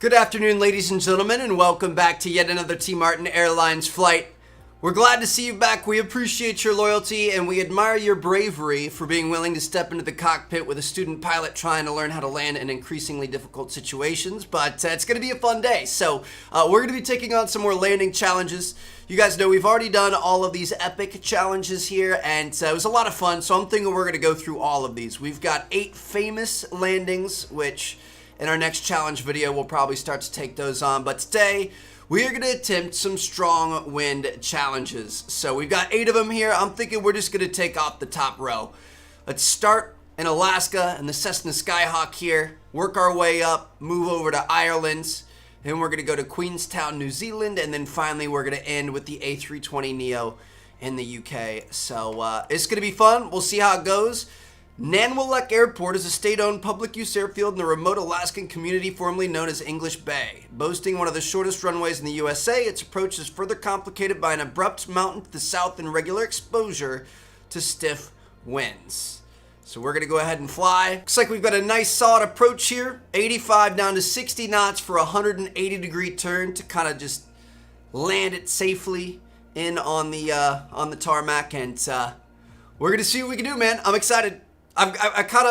Good afternoon, ladies and gentlemen, and welcome back to yet another T. Martin Airlines flight. We're glad to see you back. We appreciate your loyalty, and we admire your bravery for being willing to step into the cockpit with a student pilot trying to learn how to land in increasingly difficult situations. But it's going to be a fun day. So we're going to be taking on some more landing challenges. You guys know we've already done all of these epic challenges here, and it was a lot of fun. So I'm thinking we're going to go through all of these. We've got 8 famous landings, which in our next challenge video, we'll probably start to take those on. But today, we are going to attempt some strong wind challenges. So we've got 8 of them here. I'm thinking we're just going to take off the top row. Let's start in Alaska and the Cessna Skyhawk here. Work our way up, move over to Ireland. Then we're going to go to Queenstown, New Zealand. And then finally, we're going to end with the A320neo in the UK. So it's going to be fun. We'll see how it goes. Nanwalek Airport is a state-owned public-use airfield in the remote Alaskan community formerly known as English Bay. Boasting one of the shortest runways in the USA, its approach is further complicated by an abrupt mountain to the south and regular exposure to stiff winds. So we're going to go ahead and fly. Looks like we've got a nice solid approach here. 85 down to 60 knots for a 180-degree turn to kind of just land it safely in on the tarmac. And we're going to see what we can do, man. I'm excited. I kind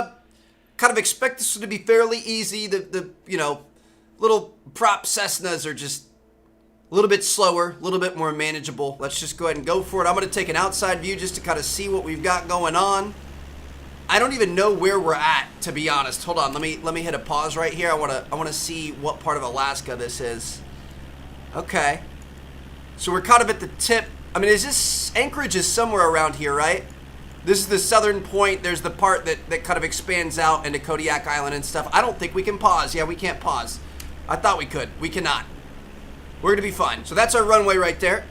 of expect this to be fairly easy. The little prop Cessnas are just a little bit slower, a little bit more manageable. Let's just go ahead and go for it. I'm going to take an outside view just to kind of see what we've got going on. I don't even know where we're at, to be honest. Hold on, let me hit a pause right here. I want to see what part of Alaska this is. Okay, so we're kind of at the tip. I mean, Anchorage is somewhere around here, right? This is the southern point. There's the part that kind of expands out into Kodiak Island and stuff. I don't think we can pause. Yeah, we can't pause. I thought we could. We cannot. We're going to be fine. So that's our runway right there.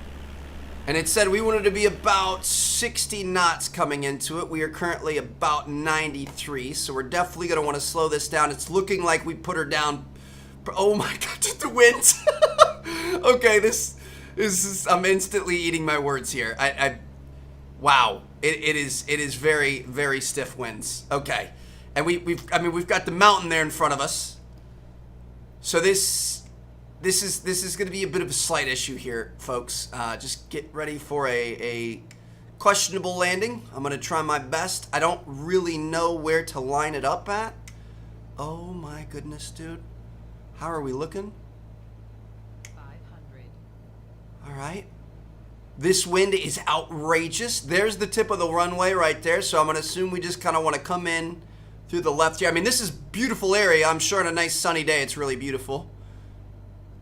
And it said we wanted to be about 60 knots coming into it. We are currently about 93. So we're definitely going to want to slow this down. It's looking like we put her down. Oh my God, just the wind. Okay, this is, I'm instantly eating my words here. Wow. It is very, very stiff winds. Okay, and we've got the mountain there in front of us. So this is going to be a bit of a slight issue here, folks. Just get ready for a questionable landing. I'm going to try my best. I don't really know where to line it up at. Oh my goodness, dude. How are we looking? 500. All right. This wind is outrageous. There's the tip of the runway right there. So I'm going to assume we just kind of want to come in through the left here. I mean, this is a beautiful area. I'm sure on a nice sunny day, it's really beautiful.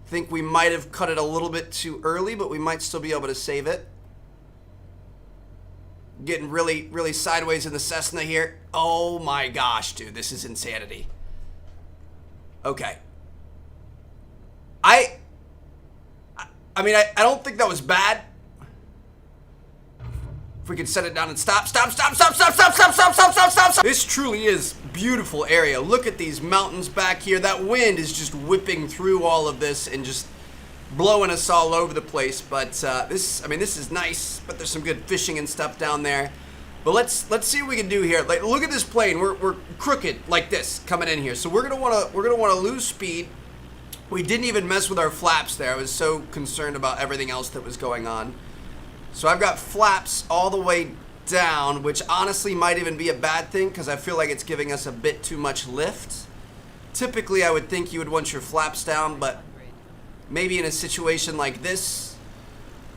I think we might have cut it a little bit too early, but we might still be able to save it. Getting really, really sideways in the Cessna here. Oh my gosh, dude. This is insanity. Okay. I mean, I don't think that was bad. If we could set it down and stop. This truly is a beautiful area. Look at these mountains back here. That wind is just whipping through all of this and just blowing us all over the place. But this is nice. But there's some good fishing and stuff down there. But let's see what we can do here. Like, look at this plane. We're crooked like this coming in here. So we're gonna wanna lose speed. We didn't even mess with our flaps there. I was so concerned about everything else that was going on. So I've got flaps all the way down, which honestly might even be a bad thing because I feel like it's giving us a bit too much lift. Typically, I would think you would want your flaps down, but maybe in a situation like this,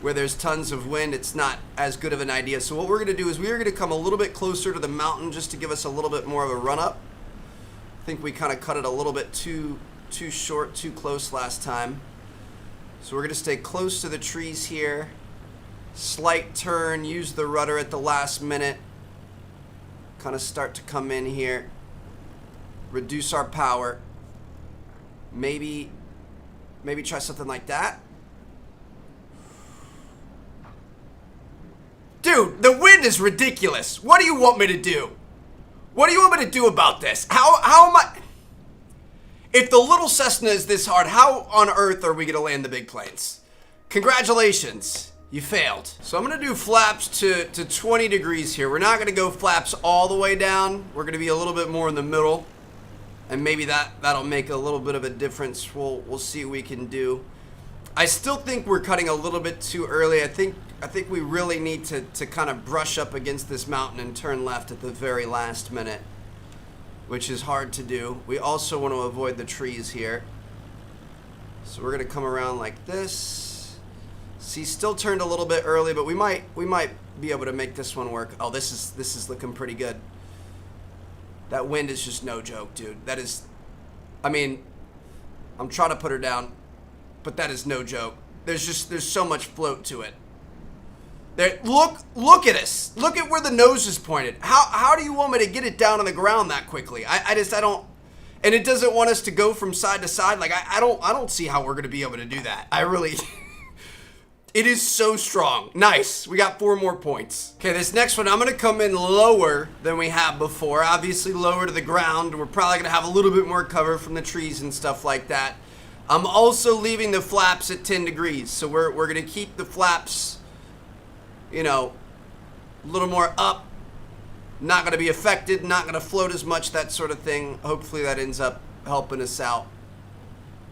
where there's tons of wind, it's not as good of an idea. So what we're going to do is we're going to come a little bit closer to the mountain just to give us a little bit more of a run up. I think we kind of cut it a little bit too short, too close last time. So we're going to stay close to the trees here. Slight turn, use the rudder at the last minute. Kind of start to come in here. Reduce our power. Maybe try something like that. Dude, the wind is ridiculous. What do you want me to do? What do you want me to do about this? How am I... If the little Cessna is this hard, how on earth are we going to land the big planes? Congratulations. You failed. So I'm going to do flaps to 20 degrees here. We're not going to go flaps all the way down. We're going to be a little bit more in the middle. And maybe that'll make a little bit of a difference. We'll see what we can do. I still think we're cutting a little bit too early. I think we really need to kind of brush up against this mountain and turn left at the very last minute, which is hard to do. We also want to avoid the trees here. So we're going to come around like this. See, still turned a little bit early, but we might be able to make this one work. Oh, this is looking pretty good. That wind is just no joke, dude. That is, I mean, I'm trying to put her down, but that is no joke. There's so much float to it. There, look at us. Look at where the nose is pointed. How do you want me to get it down on the ground that quickly? I don't, and it doesn't want us to go from side to side. Like I don't see how we're gonna be able to do that. I really. It is so strong. Nice. We got 4 more points. Okay, this next one, I'm going to come in lower than we have before. Obviously lower to the ground. We're probably going to have a little bit more cover from the trees and stuff like that. I'm also leaving the flaps at 10 degrees. So we're going to keep the flaps, you know, a little more up. Not going to be affected. Not going to float as much, that sort of thing. Hopefully that ends up helping us out.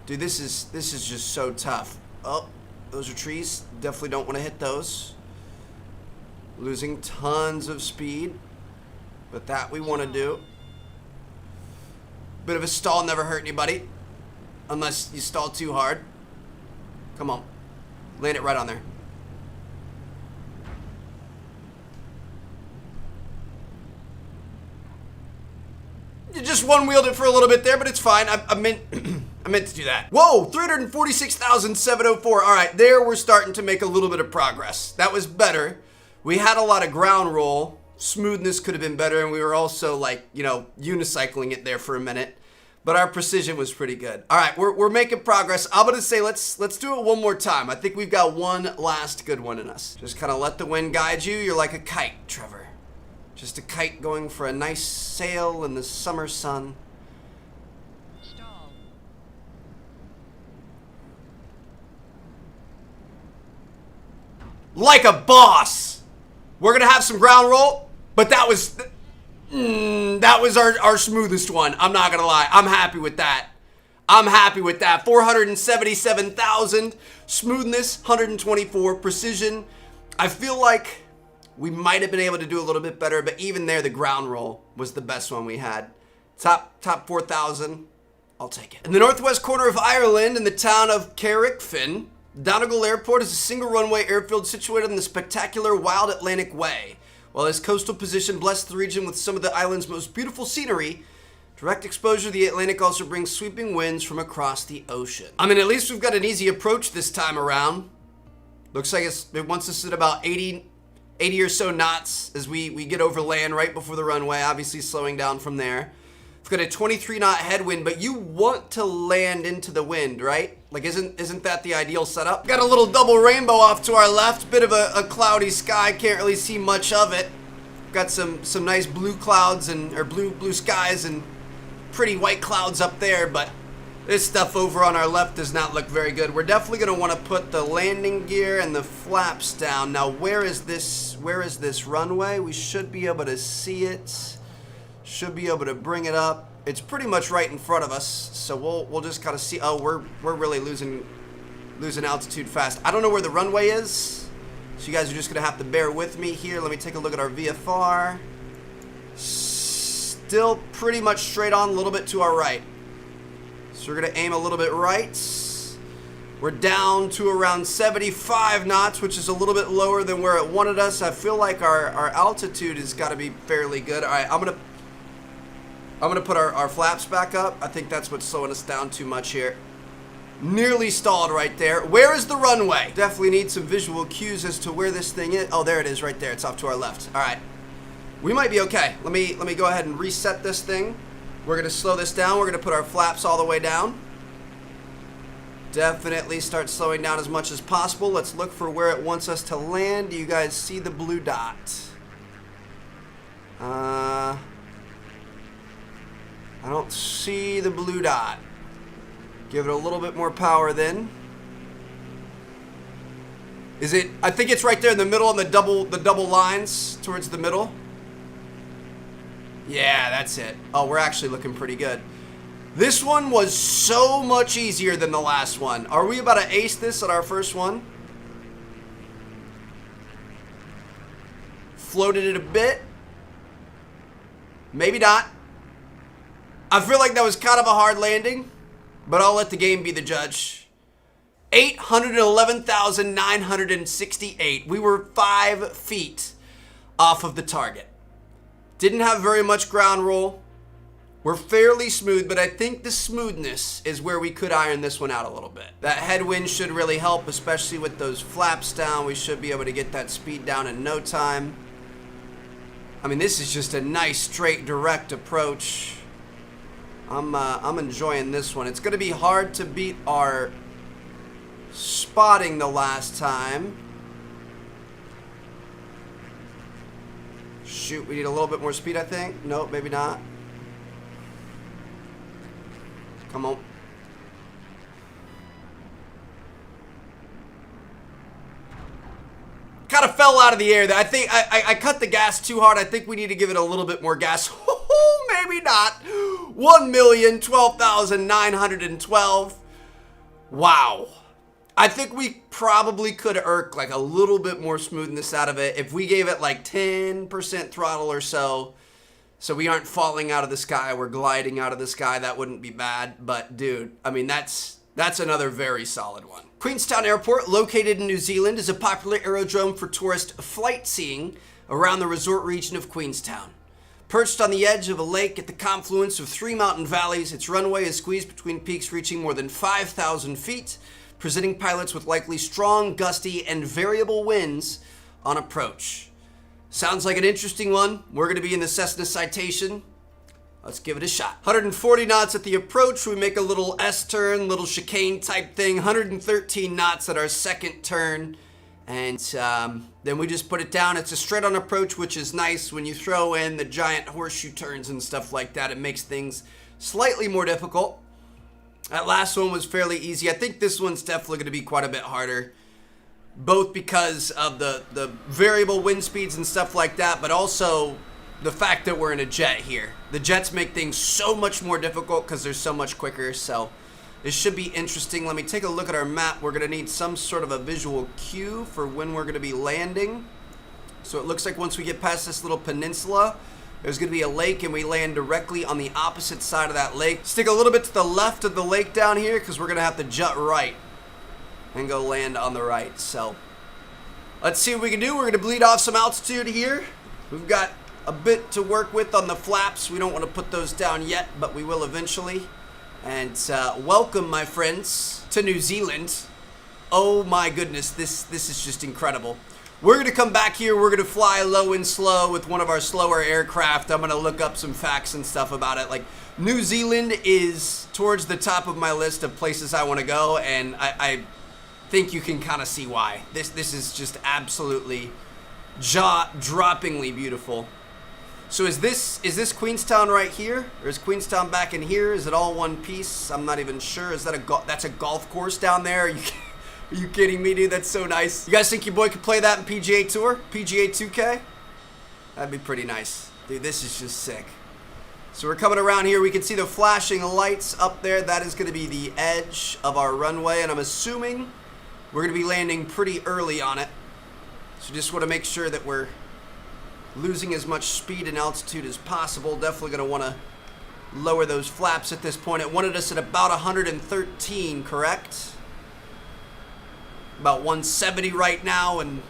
Dude, this is just so tough. Oh. Those are trees. Definitely don't want to hit those. Losing tons of speed. But that we want to do. Bit of a stall never hurt anybody. Unless you stall too hard. Come on. Land it right on there. You just one-wheeled it for a little bit there, but it's fine. I meant to do that. Whoa, 346,704. All right, there we're starting to make a little bit of progress. That was better. We had a lot of ground roll. Smoothness could have been better, and we were also like, you know, unicycling it there for a minute. But our precision was pretty good. All right, we're making progress. I'm gonna say let's do it one more time. I think we've got one last good one in us. Just kind of let the wind guide you. You're like a kite, Trevor. Just a kite going for a nice sail in the summer sun. Stall. Like a boss. We're gonna have some ground roll, but that was our smoothest one. I'm not gonna lie. I'm happy with that. 477,000 smoothness, 124 precision. I feel like we might have been able to do a little bit better, but even there, the ground roll was the best one we had. Top 4,000, I'll take it. In the northwest corner of Ireland, in the town of Carrickfinn, Donegal Airport is a single runway airfield situated in the spectacular Wild Atlantic Way. While its coastal position blessed the region with some of the island's most beautiful scenery, direct exposure to the Atlantic also brings sweeping winds from across the ocean. I mean, at least we've got an easy approach this time around. Looks like it wants us at about 80 or so knots as we get over land right before the runway, obviously slowing down from there. We've got a 23 knot headwind, but you want to land into the wind, right? Like, isn't that the ideal setup? Got a little double rainbow off to our left, bit of a cloudy sky, can't really see much of it. Got some nice blue clouds or blue skies and pretty white clouds up there, but this stuff over on our left does not look very good. We're definitely going to want to put the landing gear and the flaps down. Now, where is this runway? We should be able to see it. Should be able to bring it up. It's pretty much right in front of us, so we'll just kind of see. Oh, we're really losing altitude fast. I don't know where the runway is, so you guys are just going to have to bear with me here. Let me take a look at our VFR. Still pretty much straight on, a little bit to our right. So we're going to aim a little bit right. We're down to around 75 knots, which is a little bit lower than where it wanted us. I feel like our altitude has got to be fairly good. All right, I'm gonna put our flaps back up. I think that's what's slowing us down too much here. Nearly stalled right there. Where is the runway? Definitely need some visual cues as to where this thing is. Oh, there it is right there. It's off to our left. All right. We might be okay. Let me go ahead and reset this thing. We're going to slow this down. We're going to put our flaps all the way down. Definitely start slowing down as much as possible. Let's look for where it wants us to land. Do you guys see the blue dot? I don't see the blue dot. Give it a little bit more power then. Is it? I think it's right there in the middle on the double lines towards the middle. Yeah, that's it. Oh, we're actually looking pretty good. This one was so much easier than the last one. Are we about to ace this on our first one? Floated it a bit. Maybe not. I feel like that was kind of a hard landing, but I'll let the game be the judge. 811,968. We were 5 feet off of the target. Didn't have very much ground roll. We're fairly smooth, but I think the smoothness is where we could iron this one out a little bit. That headwind should really help, especially with those flaps down. We should be able to get that speed down in no time. I mean, this is just a nice, straight, direct approach. I'm enjoying this one. It's going to be hard to beat our spotting the last time. Shoot, we need a little bit more speed, I think. Nope, maybe not. Come on. Kind of fell out of the air there. I think I cut the gas too hard. I think we need to give it a little bit more gas. Maybe not. 1,012,912. Wow. I think we probably could irk like a little bit more smoothness out of it if we gave it like 10% throttle or so. So we aren't falling out of the sky, we're gliding out of the sky. That wouldn't be bad, but dude, I mean, that's another very solid one. Queenstown Airport, located in New Zealand, is a popular aerodrome for tourist flight seeing around the resort region of Queenstown. Perched on the edge of a lake at the confluence of 3 mountain valleys, its runway is squeezed between peaks reaching more than 5,000 feet, presenting pilots with likely strong, gusty, and variable winds on approach. Sounds like an interesting one. We're going to be in the Cessna Citation. Let's give it a shot. 140 knots at the approach. We make a little S-turn, little chicane type thing. 113 knots at our second turn. And then we just put it down. It's a straight-on approach, which is nice. When you throw in the giant horseshoe turns and stuff like that, it makes things slightly more difficult. That last one was fairly easy. I think this one's definitely going to be quite a bit harder. Both because of the variable wind speeds and stuff like that, but also the fact that we're in a jet here. The jets make things so much more difficult because they're so much quicker, so this should be interesting. Let me take a look at our map. We're going to need some sort of a visual cue for when we're going to be landing. So it looks like once we get past this little peninsula, there's going to be a lake, and we land directly on the opposite side of that lake. Stick a little bit to the left of the lake down here because we're going to have to jut right and go land on the right. So let's see what we can do. We're going to bleed off some altitude here. We've got a bit to work with on the flaps. We don't want to put those down yet, but we will eventually. And welcome, my friends, to New Zealand. Oh my goodness, this is just incredible. We're going to come back here. We're going to fly low and slow with one of our slower aircraft. I'm going to look up some facts and stuff about it. Like, New Zealand is towards the top of my list of places I want to go, and I think you can kind of see why. This is just absolutely jaw-droppingly beautiful. So is this Queenstown right here, or is Queenstown back in here? Is it all one piece? I'm not even sure. Is that that's a golf course down there? Are you kidding me, dude? That's so nice. You guys think your boy could play that in PGA Tour? PGA 2K? That'd be pretty nice. Dude, this is just sick. So we're coming around here. We can see the flashing lights up there. That is going to be the edge of our runway, and I'm assuming we're going to be landing pretty early on it. So just want to make sure that we're losing as much speed and altitude as possible. Definitely going to want to lower those flaps at this point. It wanted us at about 113, correct? About 170 right now, and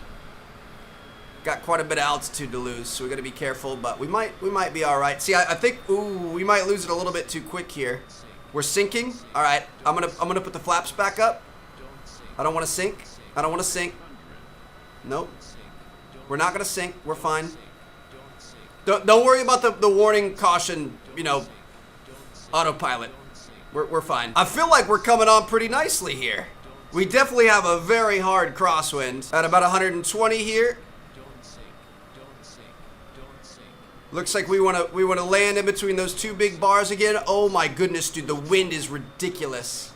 got quite a bit of altitude to lose, so we got to be careful, but we might be all right. See, I think we might lose it a little bit too quick here. We're sinking. All right, I'm gonna put the flaps back up. I don't want to sink. I don't want to sink. Nope. We're not gonna sink. We're fine. Don't worry about the warning, caution, autopilot. We're fine. I feel like we're coming on pretty nicely here. We definitely have a very hard crosswind at about 120 here. Looks like we want to land in between those two big bars again. Oh my goodness, dude, the wind is ridiculous.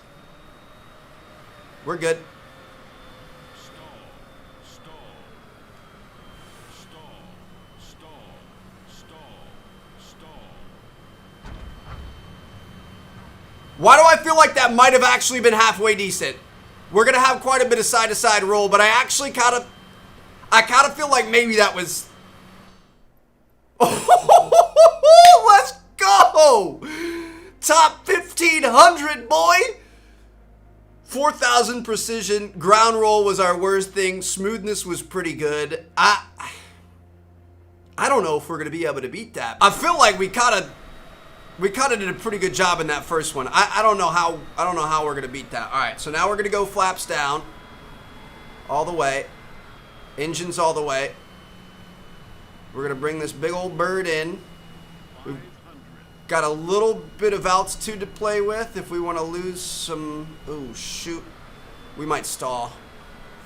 We're good. that might have actually been halfway decent. We're gonna have quite a bit of side-to-side roll, but I actually kind of feel like maybe that was. Let's go! Top 1500, boy! 4,000 precision. Ground roll was our worst thing. Smoothness was pretty good. I don't know if we're gonna be able to beat that. I feel like we kind of did a pretty good job in that first one. I don't know how we're gonna beat that. All right, so now we're gonna go flaps down, all the way, engines all the way. We're gonna bring this big old bird in. We've got a little bit of altitude to play with if we want to lose some. Oh shoot, we might stall.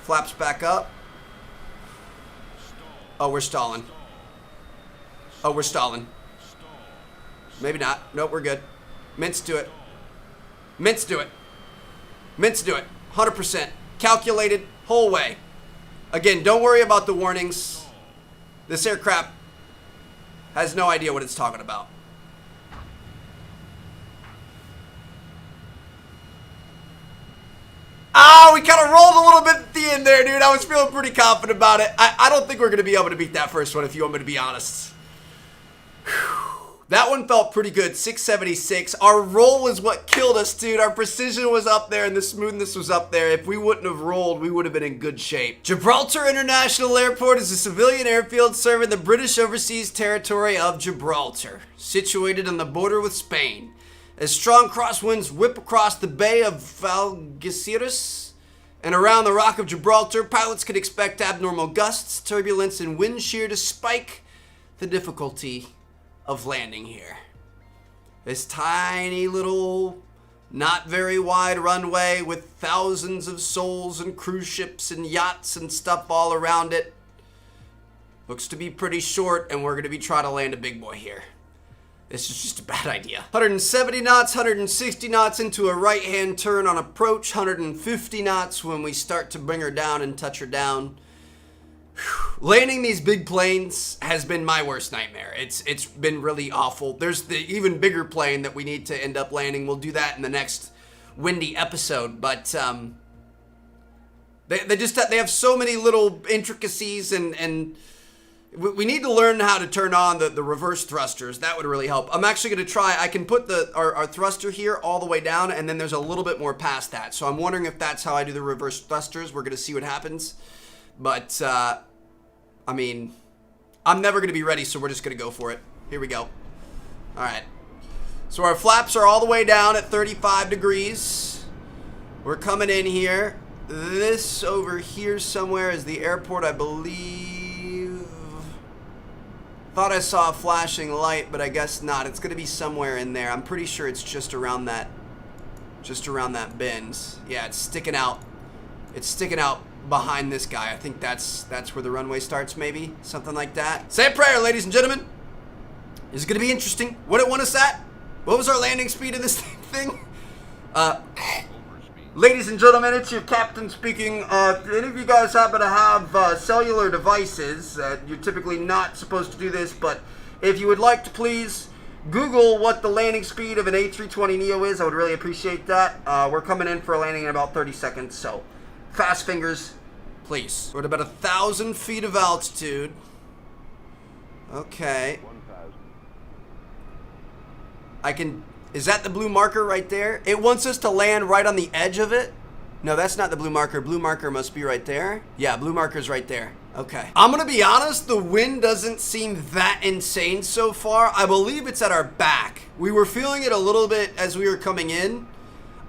Flaps back up. Oh, we're stalling. Oh, we're stalling. Maybe not. Nope, we're good. Mints do it. Mints do it. Mints do it. 100%. Calculated whole way. Again, don't worry about the warnings. This aircraft has no idea what it's talking about. Oh, we kind of rolled a little bit at the end there, dude. I was feeling pretty confident about it. I don't think we're going to be able to beat that first one, if you want me to be honest. Whew. That one felt pretty good, 676. Our roll is what killed us, dude. Our precision was up there and the smoothness was up there. If we wouldn't have rolled, we would have been in good shape. Gibraltar International Airport is a civilian airfield serving the British Overseas Territory of Gibraltar, situated on the border with Spain. As strong crosswinds whip across the Bay of Algeciras and around the Rock of Gibraltar, pilots can expect abnormal gusts, turbulence, and wind shear to spike the difficulty of landing here. This tiny little, not very wide runway with thousands of souls and cruise ships and yachts and stuff all around it looks to be pretty short, and we're going to be trying to land a big boy here. This is just a bad idea. 170 knots, 160 knots into a right-hand turn on approach, 150 knots when we start to bring her down and touch her down. Landing these big planes has been my worst nightmare. It's been really awful. There's the even bigger plane that we need to end up landing. We'll do that in the next windy episode. But they have so many little intricacies, and we need to learn how to turn on the reverse thrusters. That would really help. I'm actually going to try. I can put our thruster here all the way down, and then there's a little bit more past that. So I'm wondering if that's how I do the reverse thrusters. We're going to see what happens. But, I mean, I'm never going to be ready, so we're just going to go for it. Here we go. All right. So our flaps are all the way down at 35 degrees. We're coming in here. This over here somewhere is the airport, I believe. Thought I saw a flashing light, but I guess not. It's going to be somewhere in there. I'm pretty sure it's just around that bend. Yeah, it's sticking out. It's sticking out behind this guy. I think that's where the runway starts, maybe something like that. Say a prayer, ladies and gentlemen. This is gonna be interesting. What it want us at? What was our landing speed of this thing? Ladies and gentlemen, it's your captain speaking. If any of you guys happen to have cellular devices, you're typically not supposed to do this, but if you would like to please Google what the landing speed of an A320neo is, I would really appreciate that. We're coming in for a landing in about 30 seconds, so fast fingers, please. We're at about 1,000 feet of altitude. Okay. Is that the blue marker right there? It wants us to land right on the edge of it. No, that's not the blue marker. Blue marker must be right there. Yeah, blue marker's right there. Okay. I'm gonna be honest, the wind doesn't seem that insane so far. I believe it's at our back. We were feeling it a little bit as we were coming in.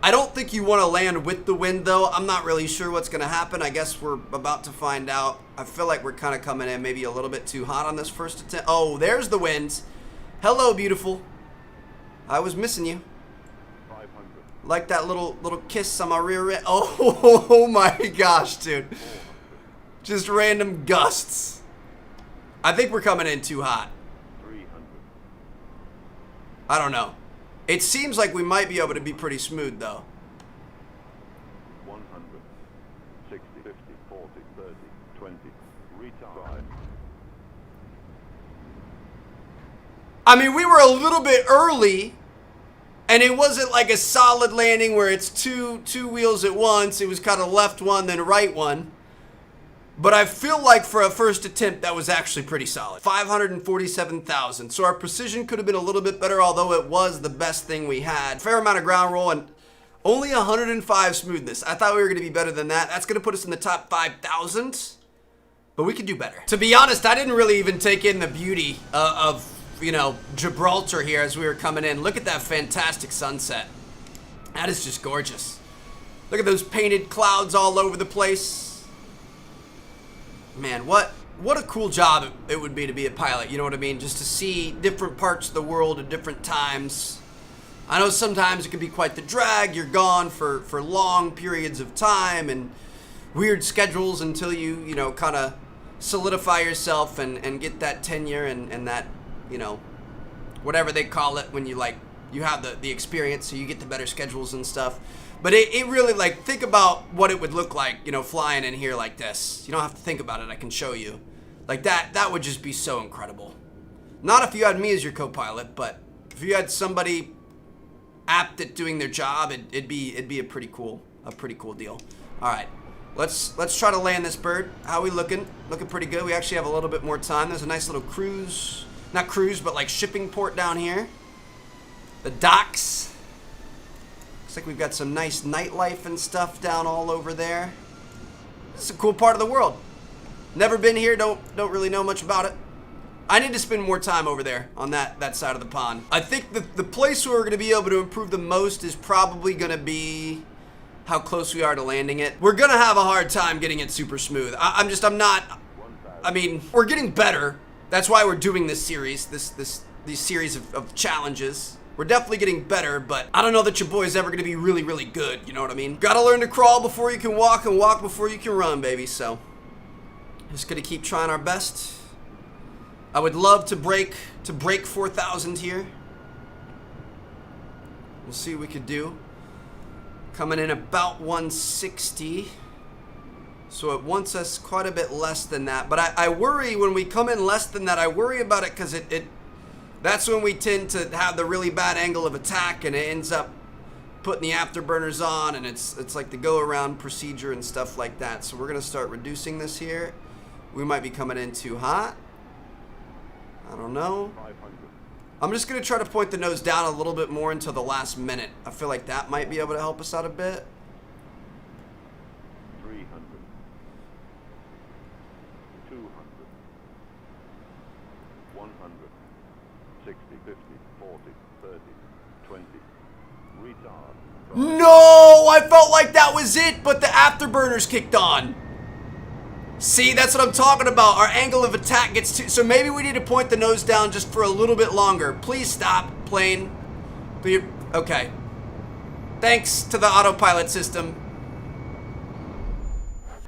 I don't think you want to land with the wind, though. I'm not really sure what's going to happen. I guess we're about to find out. I feel like we're kind of coming in maybe a little bit too hot on this first attempt. Oh, there's the wind. Hello, beautiful. I was missing you. 500. Like that little kiss on my rear end. Oh my gosh, dude. Just random gusts. I think we're coming in too hot. 300. I don't know. It seems like we might be able to be pretty smooth, though. 100, 60, 50, 40, 30, 20, retard. I mean, we were a little bit early And it wasn't like a solid landing where it's two wheels at once. It was kind of left one, then right one. But I feel like for a first attempt, that was actually pretty solid. 547,000. So our precision could have been a little bit better, although it was the best thing we had. Fair amount of ground roll and only 105 smoothness. I thought we were going to be better than that. That's going to put us in the top 5,000. But we could do better. To be honest, I didn't really even take in the beauty of, you know, Gibraltar here as we were coming in. Look at that fantastic sunset. That is just gorgeous. Look at those painted clouds all over the place. Man, what a cool job it would be to be a pilot, you know what I mean? Just to see different parts of the world at different times. I know sometimes it can be quite the drag. You're gone for long periods of time and weird schedules until you know, kind of solidify yourself and get that tenure and that, you know, whatever they call it when you like, you have the experience, so you get the better schedules and stuff. But it really, like, think about what it would look like, you know, flying in here like this. You don't have to think about it. I can show you. Like, that would just be so incredible. Not if you had me as your co-pilot, but if you had somebody apt at doing their job, it'd be a pretty cool deal. All right, let's try to land this bird. How are we looking? Looking pretty good. We actually have a little bit more time. There's a nice little cruise, not cruise, but like shipping port down here. The docks. Looks like we've got some nice nightlife and stuff down all over there. This is a cool part of the world. Never been here, don't really know much about it. I need to spend more time over there on that side of the pond. I think the place where we're gonna be able to improve the most is probably gonna be how close we are to landing it. We're gonna have a hard time getting it super smooth. I mean, we're getting better. That's why we're doing this series, these series of challenges. We're definitely getting better, but I don't know that your boy's ever gonna be really, really good, you know what I mean? Gotta learn to crawl before you can walk and walk before you can run, baby, so. Just gonna keep trying our best. I would love to break 4,000 here. We'll see what we could do. Coming in about 160. So it wants us quite a bit less than that. But I worry when we come in less than that, I worry about it because that's when we tend to have the really bad angle of attack and it ends up putting the afterburners on and it's like the go around procedure and stuff like that. So we're gonna start reducing this here. We might be coming in too hot. I don't know. I'm just gonna try to point the nose down a little bit more until the last minute. I feel like that might be able to help us out a bit. 300. 200. 100. 60, 50, 40, 30, 20. Retard. No! I felt like that was it, but the afterburners kicked on. See, that's what I'm talking about. Our angle of attack gets too... So maybe we need to point the nose down just for a little bit longer. Please stop, plane. Okay. Thanks to the autopilot system.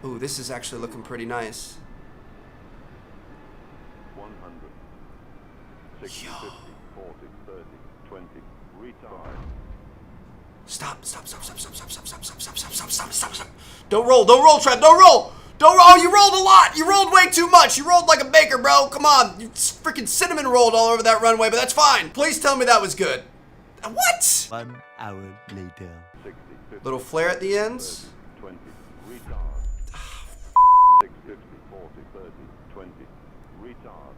Ooh, this is actually looking pretty nice. 100. 60, 50, 40, 30, 20. Retard. Stop. Don't roll, Trev, don't roll! Oh, you rolled a lot! You rolled way too much! You rolled like a baker, bro! Come on! You freaking cinnamon rolled all over that runway, but that's fine! Please tell me that was good. What? 1 hour later. 60, 50, Little flare at the ends. 20. Retard. 60, 50, 40, 30, 20. Retard.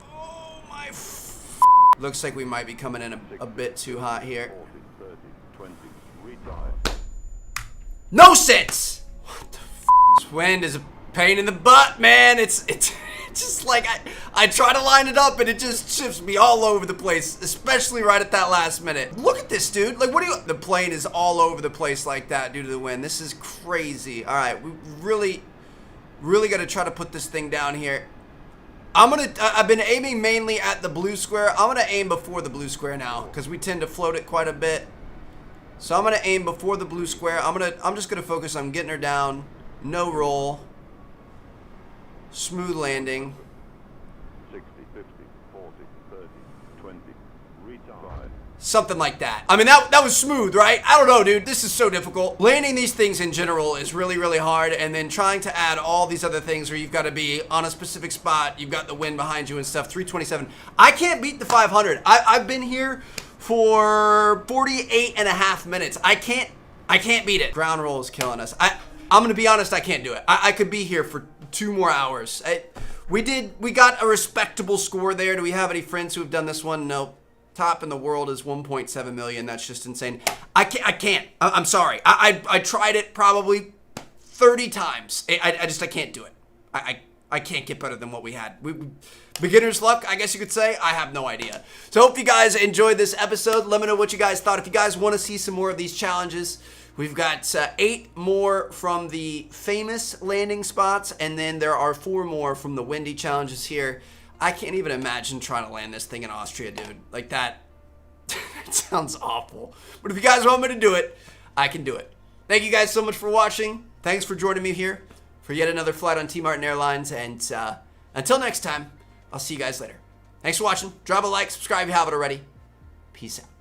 Oh my Looks like we might be coming in a bit too hot here. 40, 30, 20. Retard. No sense! What the This wind is a pain in the butt, man. It's just like I try to line it up and it just shifts me all over the place, especially right at that last minute. Look at this, dude. Like, what do you... The plane is all over the place like that due to the wind. This is crazy. All right, we really got to try to put this thing down here. I've been aiming mainly at the blue square. I'm gonna aim before the blue square now because we tend to float it quite a bit. So I'm gonna aim before the blue square. I'm just gonna focus on getting her down. No roll. Smooth landing. 60, 50, 40, 30, 20. Retard. Something like that. I mean, that was smooth, right? I don't know, dude. This is so difficult. Landing these things in general is really, really hard. And then trying to add all these other things where you've got to be on a specific spot. You've got the wind behind you and stuff. 327. I can't beat the 500. I've been here for 48 and a half minutes. I can't beat it. Ground roll is killing us. I'm gonna be honest, I can't do it. I could be here for 2 more hours. We got a respectable score there. Do we have any friends who have done this one? Nope. Top in the world is 1.7 million. That's just insane. I can't. I'm sorry. I tried it probably 30 times. I can't do it. I can't get better than what we had. Beginner's luck, I guess you could say. I have no idea. So hope you guys enjoyed this episode. Let me know what you guys thought. If you guys want to see some more of these challenges, we've got 8 more from the famous landing spots, and then there are 4 more from the windy challenges here. I can't even imagine trying to land this thing in Austria, dude. Like that, it sounds awful. But if you guys want me to do it, I can do it. Thank you guys so much for watching. Thanks for joining me here for yet another flight on Team Martin Airlines. And until next time, I'll see you guys later. Thanks for watching. Drop a like, subscribe if you haven't already. Peace out.